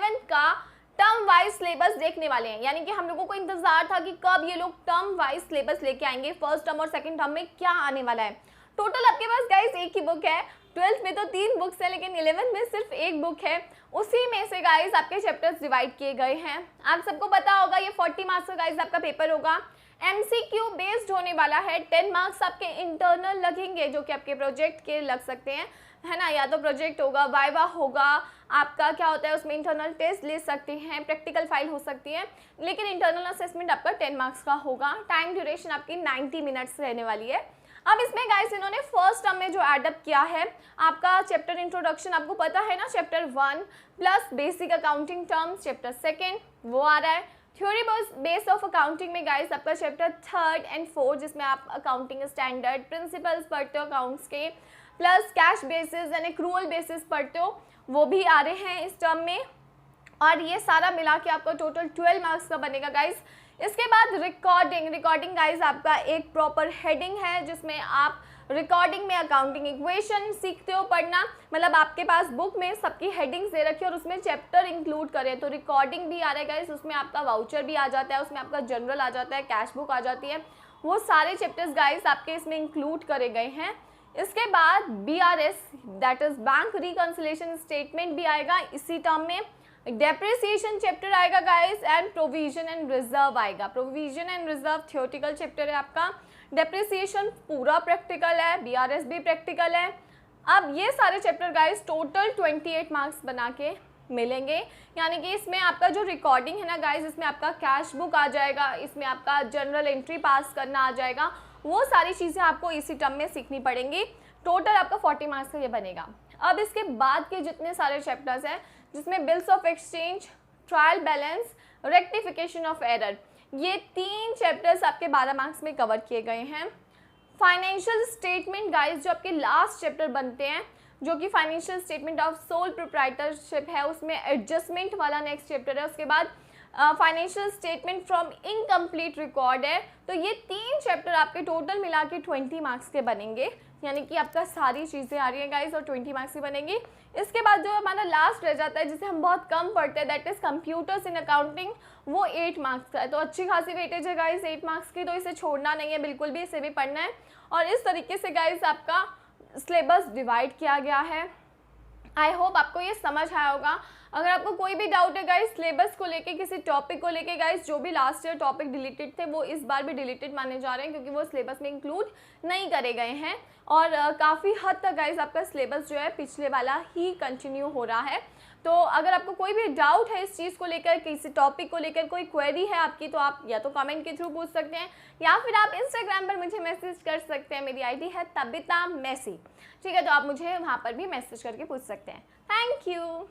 11 का term wise syllabus देखने वाले हैं। यानी कि हम लोगों को इंतजार था कि कब ये लोग टर्म वाइज सिलेबस लेके आएंगे, फर्स्ट टर्म और सेकंड टर्म में क्या आने वाला है। टोटल आपके पास गाइस एक ही बुक है, 12th में तो 3 बुक्स हैं लेकिन 11th में सिर्फ एक बुक है। उसी में से गाइस आपके चैप्टर्स डिवाइड किए गए हैं। आप सबको पता होगा ये 40 मार्क्स का गाइस आपका पेपर होगा, MCQ बेस्ड होने वाला है। 10 मार्क्स आपके इंटरनल लगेंगे जो कि आपके प्रोजेक्ट के लग सकते हैं, है ना। या तो प्रोजेक्ट होगा, वाइवा होगा, आपका क्या होता है उसमें इंटरनल टेस्ट ले सकते हैं, प्रैक्टिकल फाइल हो सकती है, लेकिन इंटरनल असेसमेंट आपका 10 मार्क्स का होगा। टाइम ड्यूरेशन आपकी 90 मिनट्स रहने वाली है। अब इसमें गाइस इन्होंने फर्स्ट टर्म में जो एडअप किया है आपका चैप्टर इंट्रोडक्शन, आपको पता है ना, chapter 1 plus basic accounting terms, chapter 2 वो आ रहा है। थ्योरी बेस ऑफ अकाउंटिंग में गाइस आपका चैप्टर 3 एंड 4 जिसमें आप अकाउंटिंग स्टैंडर्ड प्रिंसिपल्स पढ़ते हो अकाउंट्स के, plus cash basis and accrual basis पढ़ते हो, वो भी आ रहे हैं इस टर्म में। और ये सारा मिला के आपका टोटल 12 मार्क्स का बनेगा गाइस। इसके बाद रिकॉर्डिंग गाइस आपका एक प्रॉपर हेडिंग है जिसमें आप रिकॉर्डिंग में अकाउंटिंग इक्वेशन सीखते हो पढ़ना, मतलब आपके पास बुक में सबकी हेडिंग्स दे रखी है और उसमें चैप्टर इंक्लूड करें तो रिकॉर्डिंग भी आ रहा है गाइस, उसमें आपका वाउचर भी आ जाता है, उसमें आपका जनरल आ जाता है, कैश बुक आ जाती है, वो सारे चैप्टर्स गाइस आपके इसमें इंक्लूड करे गए हैं। इसके बाद BRS that is bank reconciliation statement भी आएगा इसी टर्म में। डेप्रिसिएशन चैप्टर आएगा guys and provision and reserve आएगा। Provision and reserve theoretical chapter है आपका, डेप्रिसिएशन पूरा प्रैक्टिकल है, BRS भी प्रैक्टिकल है। अब ये सारे चैप्टर गाइस टोटल 28 मार्क्स बना के मिलेंगे। यानी कि इसमें आपका जो रिकॉर्डिंग है ना गाइस, इसमें आपका कैश बुक आ जाएगा, इसमें आपका जनरल एंट्री पास करना आ जाएगा, वो सारी चीज़ें आपको इसी टर्म में सीखनी पड़ेंगी। टोटल आपका 40 मार्क्स का ये बनेगा। अब इसके बाद के जितने सारे चैप्टर्स हैं जिसमें bills of exchange, trial balance, rectification of error, ये 3 चैप्टर्स आपके 12 मार्क्स में कवर किए गए हैं। फाइनेंशियल स्टेटमेंट गाइस जो आपके लास्ट चैप्टर बनते हैं, जो कि financial statement of sole proprietorship है, उसमें एडजस्टमेंट वाला नेक्स्ट चैप्टर है। उसके बाद financial statement from incomplete record है। तो ये 3 चैप्टर आपके टोटल मिला के 20 मार्क्स के बनेंगे। यानी कि आपका सारी चीज़ें आ रही हैं गाइस और 20 मार्क्स की बनेंगी। इसके बाद जो हमारा लास्ट रह जाता है जिसे हम बहुत कम पढ़ते हैं, that is computers in accounting, वो 8 मार्क्स का है। तो अच्छी खासी वेटेज है गाइस 8 मार्क्स की, तो इसे छोड़ना नहीं है बिल्कुल भी, इसे भी पढ़ना है। और इस तरीके से गाइस आपका सिलेबस डिवाइड किया गया है। आई होप आपको ये समझ आया होगा। अगर आपको कोई भी डाउट है गाइस सिलेबस को लेके, किसी टॉपिक को लेके गाइस, जो भी लास्ट ईयर टॉपिक डिलीटेड थे वो इस बार भी डिलीटेड माने जा रहे हैं क्योंकि वो सिलेबस में इंक्लूड नहीं करे गए हैं। और काफ़ी हद तक गाइस आपका सिलेबस जो है पिछले वाला ही कंटिन्यू हो रहा है। तो अगर आपको कोई भी डाउट है इस चीज़ को लेकर, किसी टॉपिक को लेकर कोई क्वेरी है आपकी, तो आप या तो कमेंट के थ्रू पूछ सकते हैं या फिर आप इंस्टाग्राम पर मुझे मैसेज कर सकते हैं। मेरी आईडी है तबिता मेसी, ठीक है, तो आप मुझे वहाँ पर भी मैसेज करके पूछ सकते हैं। Thank you.